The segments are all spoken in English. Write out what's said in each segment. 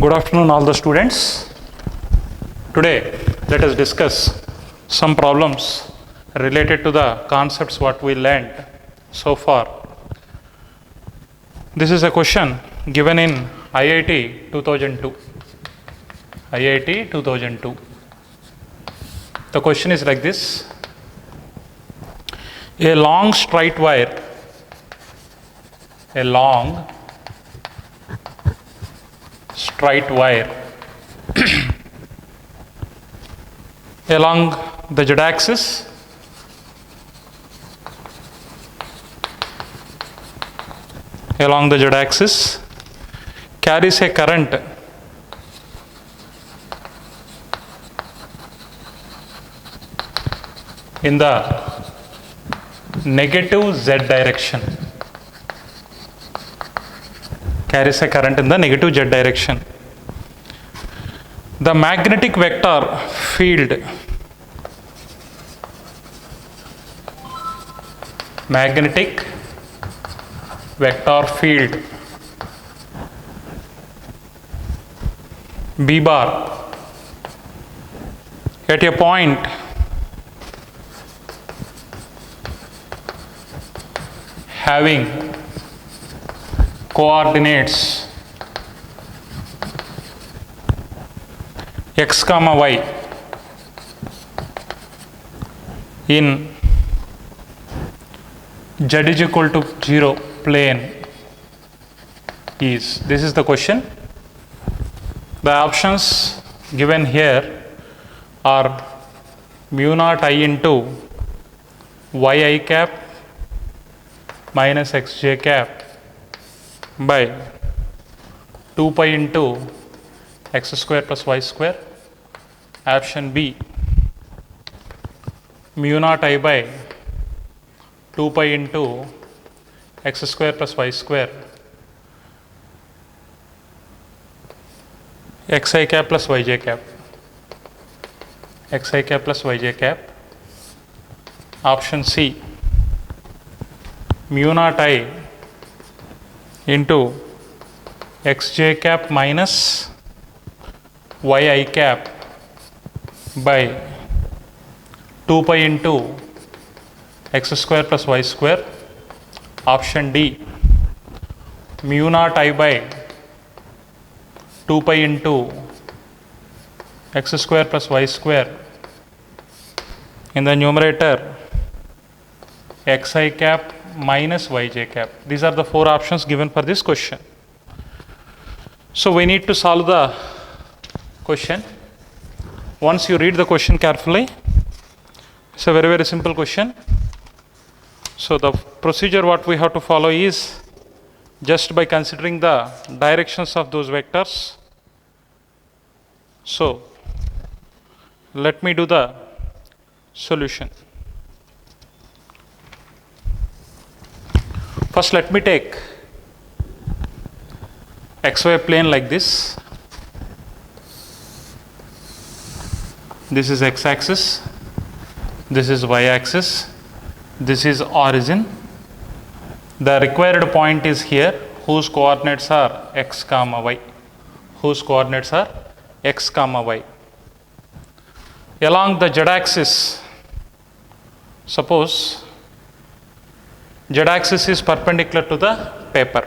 Good afternoon, all the students. Today, let us discuss some problems related to the concepts what we learned so far. This is a question given in IIT 2002. IIT 2002. The question is like this. A long straight wire along the z-axis carries a current in the negative z direction. Carries a current in the negative z direction. The magnetic vector field B bar at a point having coordinates x comma y in z is equal to 0 plane is. This is the question. The options given here are mu naught I into yi cap minus xj cap by 2 pi into x square plus y square. Option B, mu naught I by 2 pi into x square plus y square xi cap plus yj cap. Xi cap plus yj cap. Option C, mu naught I into xj cap minus yi cap by 2 pi into x square plus y square. Option D, mu naught I by 2 pi into x square plus y square in the numerator xi cap minus yj cap. These are the four options given for this question. So we need to solve the question. Once you read the question carefully, it's a very simple question. So the procedure what we have to follow is just by considering the directions of those vectors. So let me do the solution. First let me take xy plane like this. This is x-axis, this is y-axis, this is origin. The required point is here, whose coordinates are x comma y. Along the z-axis, suppose z-axis is perpendicular to the paper.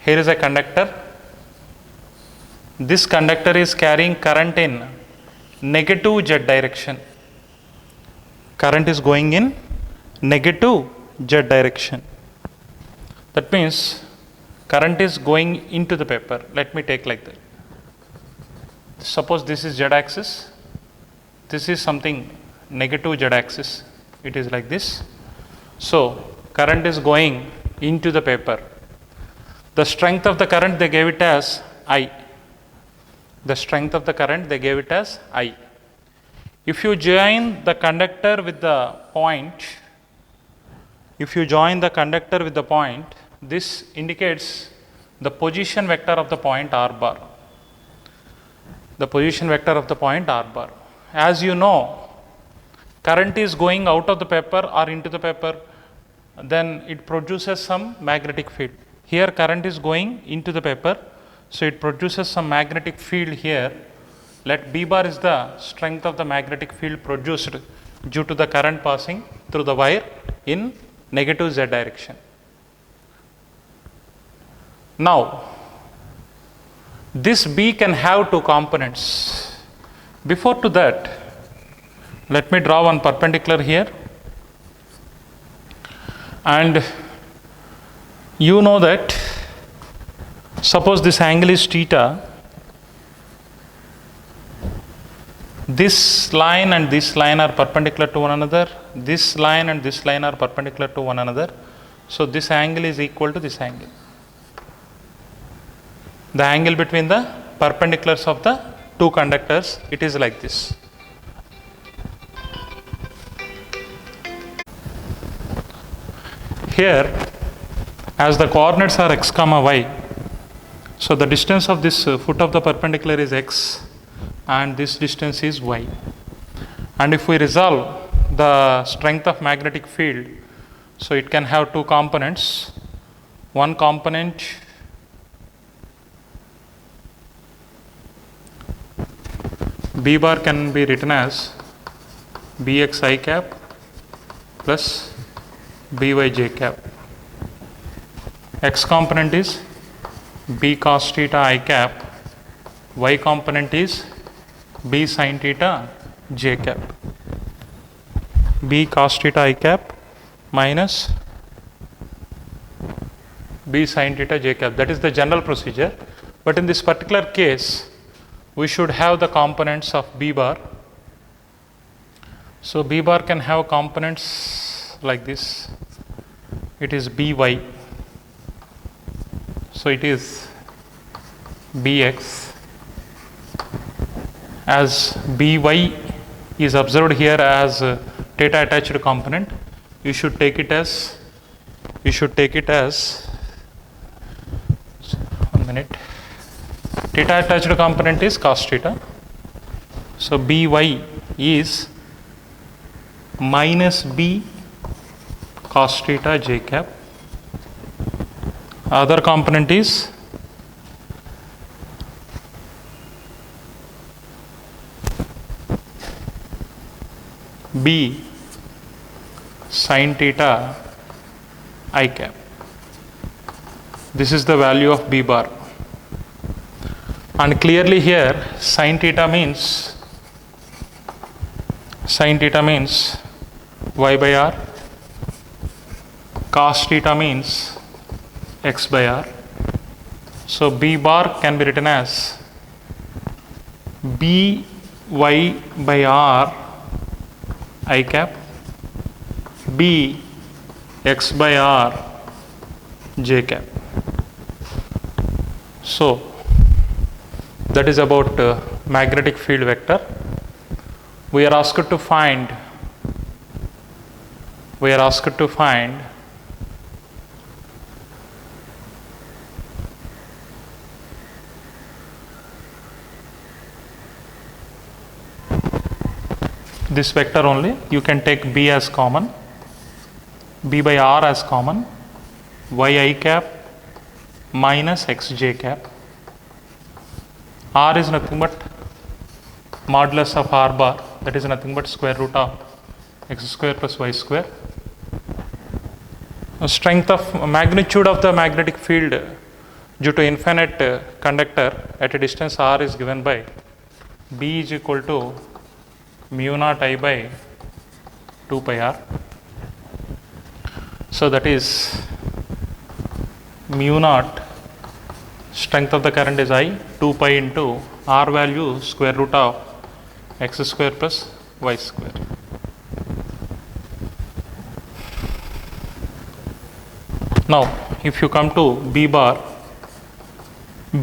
Here is a conductor. This conductor is carrying current in negative z direction. Current is going in negative z direction. That means current is going into the paper. Let me take like that. Suppose this is z axis. This is something negative z axis. It is like this. So current is going into the paper. The strength of the current they gave it as I. If you join the conductor with the point, this indicates the position vector of the point r bar. As you know, current is going out of the paper or into the paper, then it produces some magnetic field. Here current is going into the paper, So it produces some magnetic field here. Let B bar is the strength of the magnetic field produced due to the current passing through the wire in negative Z direction. Now, this B can have two components. Before to that, let me draw one perpendicular here. And you know that, suppose this angle is theta, this line and this line are perpendicular to one another, this line and this line are perpendicular to one another. So this angle is equal to this angle. The angle between the perpendiculars of the two conductors, it is like this. Here, as the coordinates are x comma y, so the distance of this foot of the perpendicular is x and this distance is y. And if we resolve the strength of magnetic field, so it can have two components. One component B bar can be written as Bx I cap plus By j cap. X component is B cos theta I cap, Y component is B sin theta j cap. B cos theta I cap minus B sin theta j cap. That is the general procedure. But in this particular case, we should have the components of B bar. So B bar can have components like this. It is By. So it is Bx. As By is observed here as theta attached component, you should take it as 1 minute. Theta attached component is cos theta. So By is minus B cos theta j cap. Other component is B sin theta I cap. This is the value of B bar. And clearly here sin theta means y by r, cos theta means x by r. So B bar can be written as B y by r I cap, B x by r j cap. So that is about magnetic field vector. We are asked to find this vector only. You can take B as common, B by r as common, y I cap minus x j cap. R is nothing but modulus of r bar, that is nothing but square root of x square plus y square. The strength of magnitude of the magnetic field due to infinite conductor at a distance r is given by B is equal to mu naught I by 2 pi r. So that is mu naught, strength of the current is I, 2 pi into r value square root of x square plus y square. Now if you come to B bar,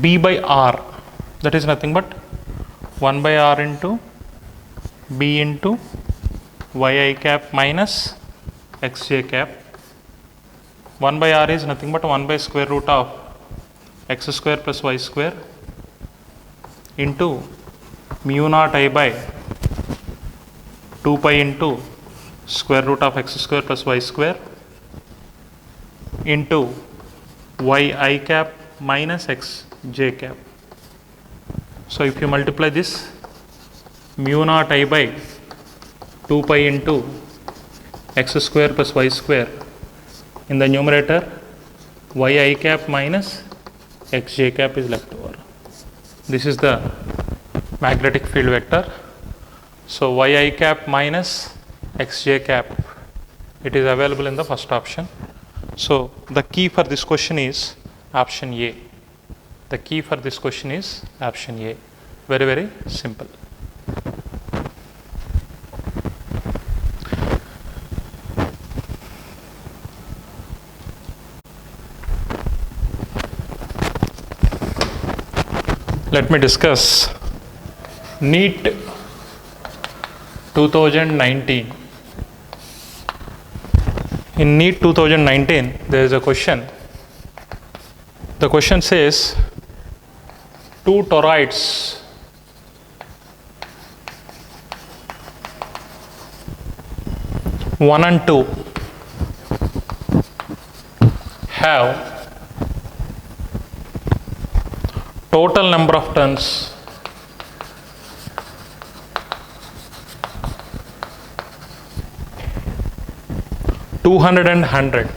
B by r, that is nothing but 1 by r into B into y I cap minus x j cap. 1 by r is nothing but 1 by square root of x square plus y square into mu naught I by 2 pi into square root of x square plus y square into y I cap minus x j cap. So if you multiply this, mu naught I by 2 pi into x square plus y square, in the numerator y I cap minus x j cap is left over. This is the magnetic field vector. So y I cap minus x j cap, it is available in the first option. So the key for this question is option A. The key for this question is option A. Very, very simple. Let me discuss NEET 2019. In NEET 2019, there is a question. The question says, two toroids one and two have total number of turns two hundred and 100.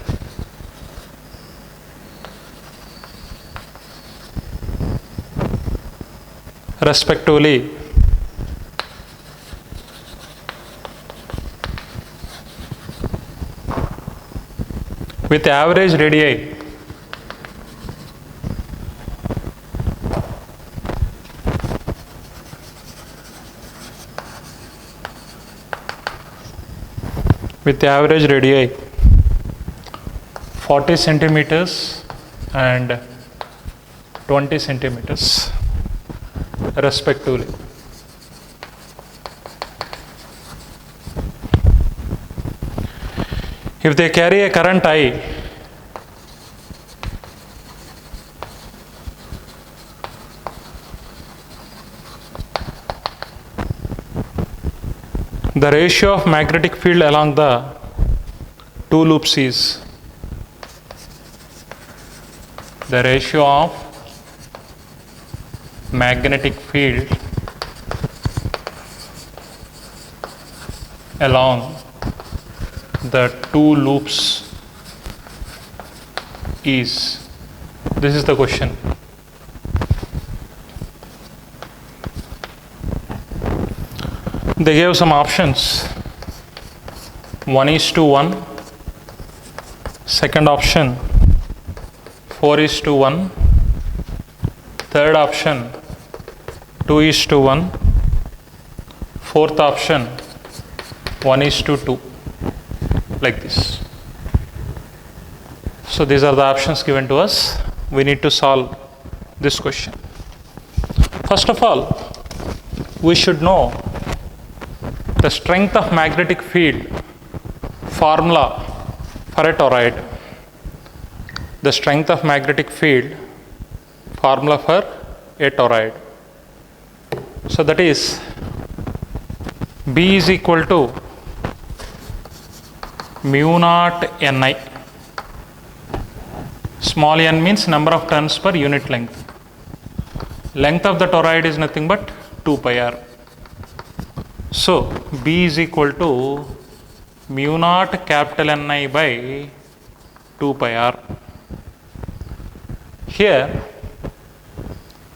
Respectively. With average radii with average radii 40 centimeters and 20 centimeters respectively. If they carry a current I, the ratio of magnetic field along the two loops is the ratio of magnetic field along the two loops is, this is the question. They gave some options. 1:1, second option 4:1, third option 2:1, fourth option 1:2, like this. So these are the options given to us. We need to solve this question. First of all, we should know the strength of magnetic field formula for a toroid. The strength of magnetic field formula for a toroid. So that is B is equal to mu naught Ni. Small n means number of turns per unit length. Length of the toroid is nothing but 2 pi r. So B is equal to mu naught capital Ni by 2 pi r. Here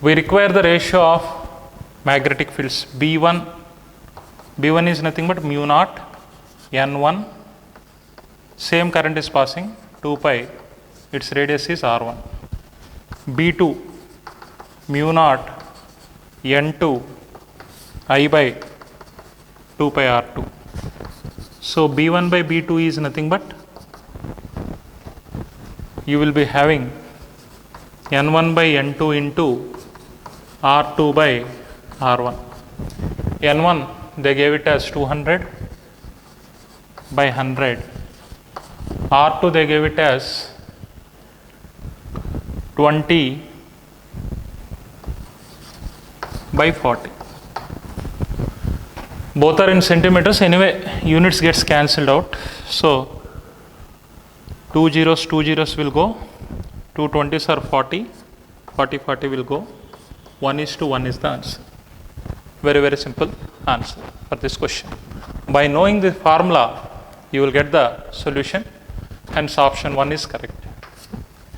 we require the ratio of magnetic fields B1. B1 is nothing but mu naught N1. Same current is passing 2 pi, its radius is R1. B2 mu naught N2 I by 2 pi R2. So B1 by B2 is nothing but, you will be having N1 by N2 into R2 by R1. N1 they gave it as 200 by 100. R2 they gave it as 20 by 40. Both are in centimeters. Anyway, units gets cancelled out. So 2 zeros will go. 2 20s are 40. 40 will go. 1:1 is the answer. Very, very simple answer for this question. By knowing the formula, you will get the solution. Hence, option 1 is correct.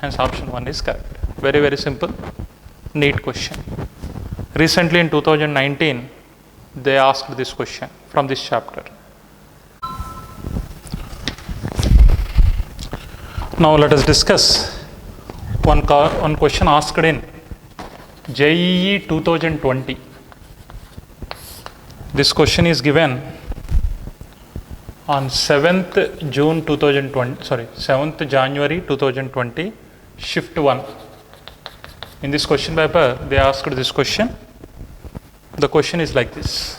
Hence, option 1 is correct. Very, very simple, neat question. Recently in 2019, they asked this question from this chapter. Now, let us discuss one question asked in JEE 2020. This question is given on 7th June 2020, 7th January 2020, shift 1. In this question paper, they asked this question. The question is like this.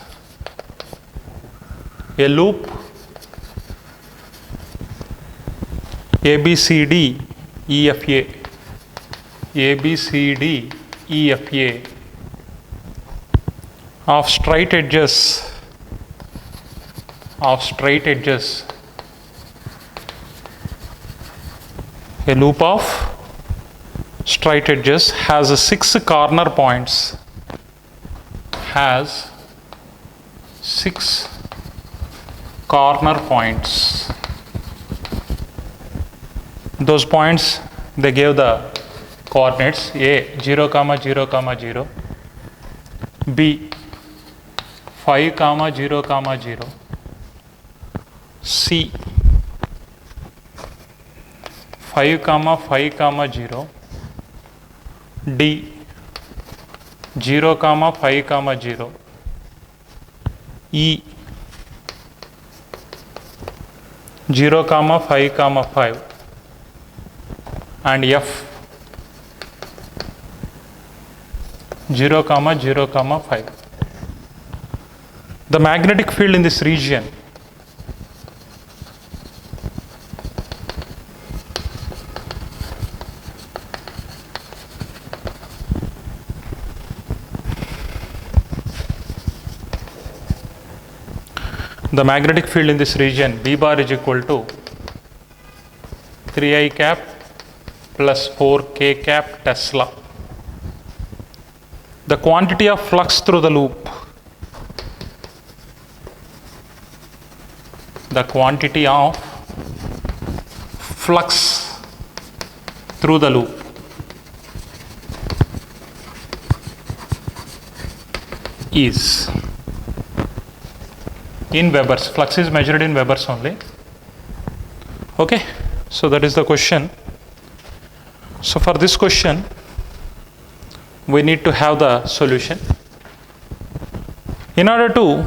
A loop ABCD EFA, ABCD EFA of straight edges, a loop of straight edges has 6 corner points, has 6 corner points. Those points, they gave the coordinates A 0, 0, 0, B 5, 0, 0, C 5, 5, 0, D 0, 5, 0, E 0, 5, 5, and F 0, 0, 5. The magnetic field in this region B bar is equal to 3I cap plus 4K cap Tesla. The quantity of flux through the loop, the quantity of flux through the loop is in Webers. Flux is measured in Webers only. Okay, so that is the question. So for this question, we need to have the solution. In order to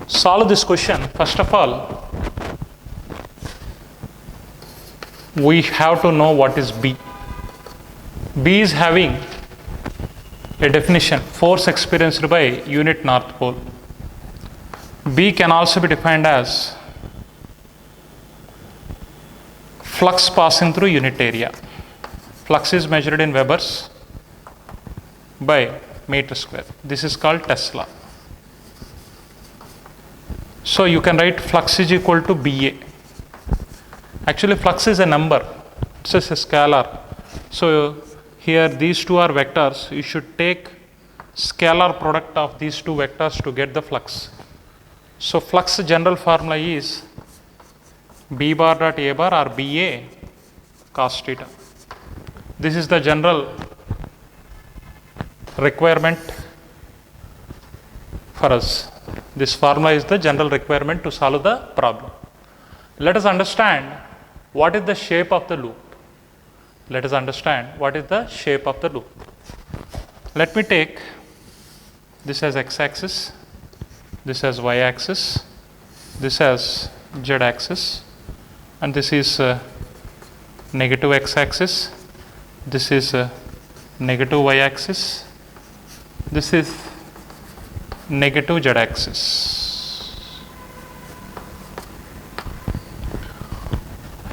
solve this question, first of all, we have to know what is B. B is having a definition, force experienced by unit north pole. B can also be defined as flux passing through unit area. Flux is measured in Webers by meter square. This is called Tesla. So you can write flux is equal to BA. Actually, flux is a number, it's a scalar. So here these two are vectors. You should take scalar product of these two vectors to get the flux. So flux general formula is B bar dot A bar or BA cos theta. This is the general requirement for us. This formula is the general requirement to solve the problem. Let us understand what is the shape of the loop. Let us understand what is the shape of the loop. Let me take this as x-axis, this as y-axis, this as z-axis, and this is negative x-axis, this is negative y-axis, this is negative z-axis.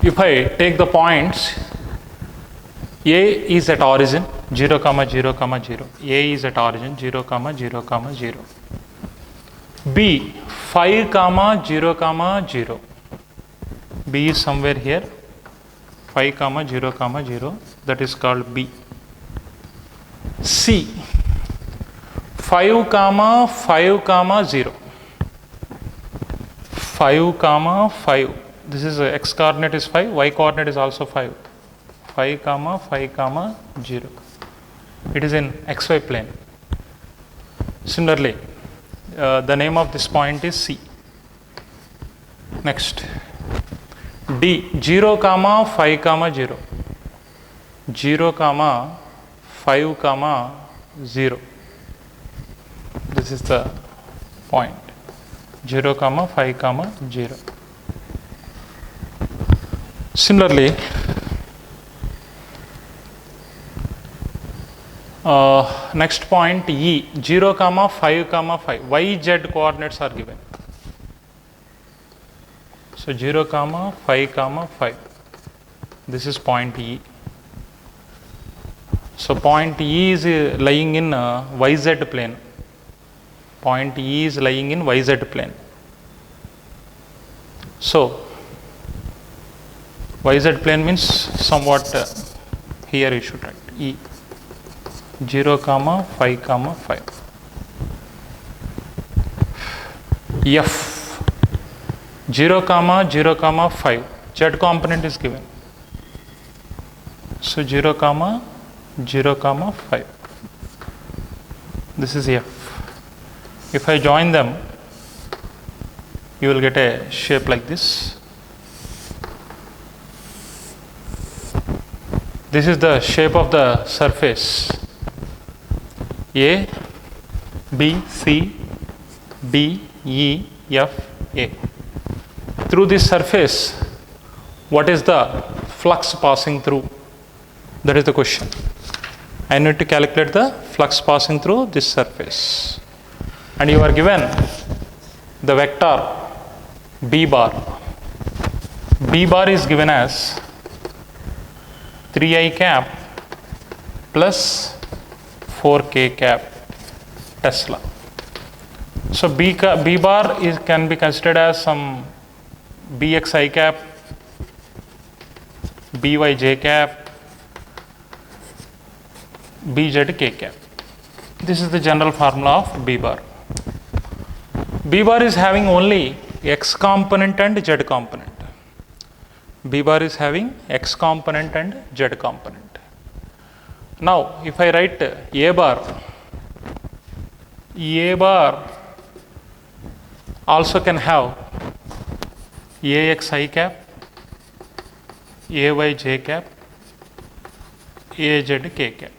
If I take the points, A is at origin 0, 0, 0. A is at origin 0, 0, 0. B 5, 0, 0. B is somewhere here. 5, 0, 0. That is called B. C 5 comma 5 comma 0. 5 comma 5. This is x coordinate is 5, y coordinate is also 5. 5 comma 5 comma 0. It is in xy plane. Similarly, the name of this point is C. Next, D 0 comma 5 comma 0. 0 comma 5 comma 0. This is the point. 0 comma 5 comma 0. Similarly, next point E 0 comma 5 comma 5. Y z coordinates are given. So 0 comma 5 comma 5. This is point E. So point E is lying in YZ plane. Point E is lying in YZ plane. So YZ plane means somewhat here you should write E 0 comma 5 comma 5. F 0 comma 0 comma 5. Z component is given. So 0 comma 0 comma 5. This is F. If I join them, you will get a shape like this. This is the shape of the surface. A, B, C, D, E, F, A. Through this surface, what is the flux passing through? That is the question. I need to calculate the flux passing through this surface. And you are given the vector B bar. B bar is given as 3I cap plus 4K cap Tesla. So B bar can be considered as some Bxi cap, Byj cap, Bzk cap. This is the general formula of B bar. B bar is having only x component and z component. B bar is having x component and z component. Now, if I write A bar also can have Axi cap, Ayj cap, Azk cap.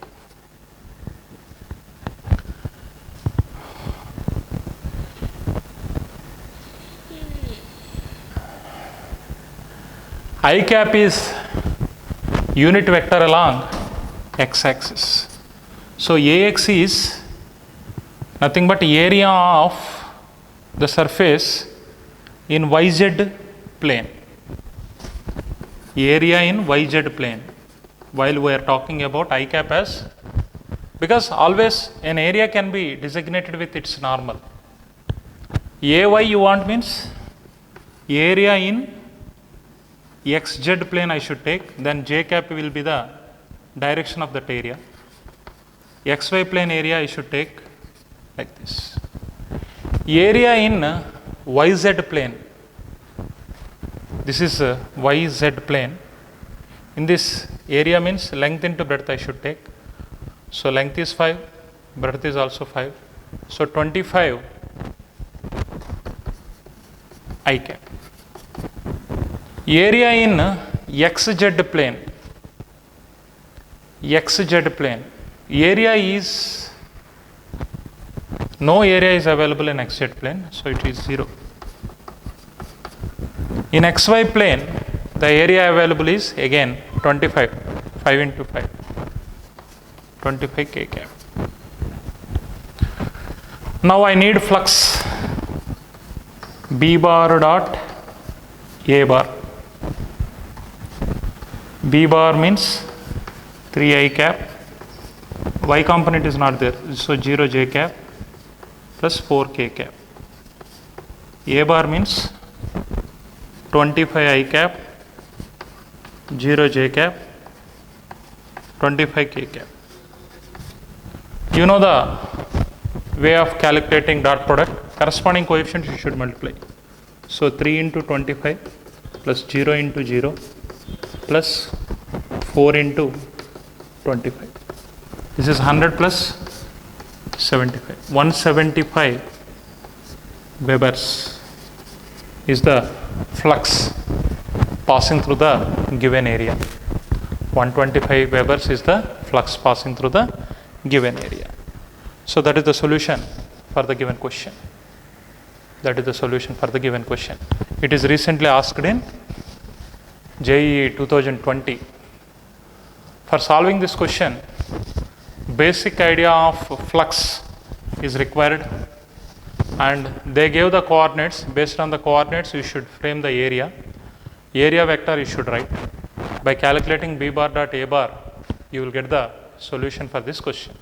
I cap is unit vector along x-axis. So Ax is nothing but area of the surface in YZ plane. Area in YZ plane. While we are talking about I cap as, because always an area can be designated with its normal. Ay you want means area in XZ plane I should take, then J cap will be the direction of that area. XY plane area I should take like this. Area in YZ plane. This is YZ plane. In this area means length into breadth I should take. So length is 5, breadth is also 5. So 25 I cap. Area in XZ plane. XZ plane. Area is, no area is available in XZ plane, so it is 0. In XY plane, the area available is again 25, 5 into 5, 25 K cap. Now I need flux B bar dot A bar. B bar means 3I cap, y component is not there, so 0 J cap plus 4K cap. A bar means 25 I cap, 0 J cap, 25 K cap. You know the way of calculating dot product. Corresponding coefficient you should multiply. So 3 into 25 plus 0 into 0 plus 4 into 25. This is 100 plus 75. 175 Webers is the flux passing through the given area. 125 Webers is the flux passing through the given area. So that is the solution for the given question. That is the solution for the given question. It is recently asked in JEE 2020. For solving this question, basic idea of flux is required, and they gave the coordinates. Based on the coordinates, you should frame the area. Area vector you should write. By calculating b bar dot a bar, you will get the solution for this question.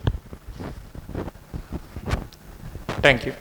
Thank you.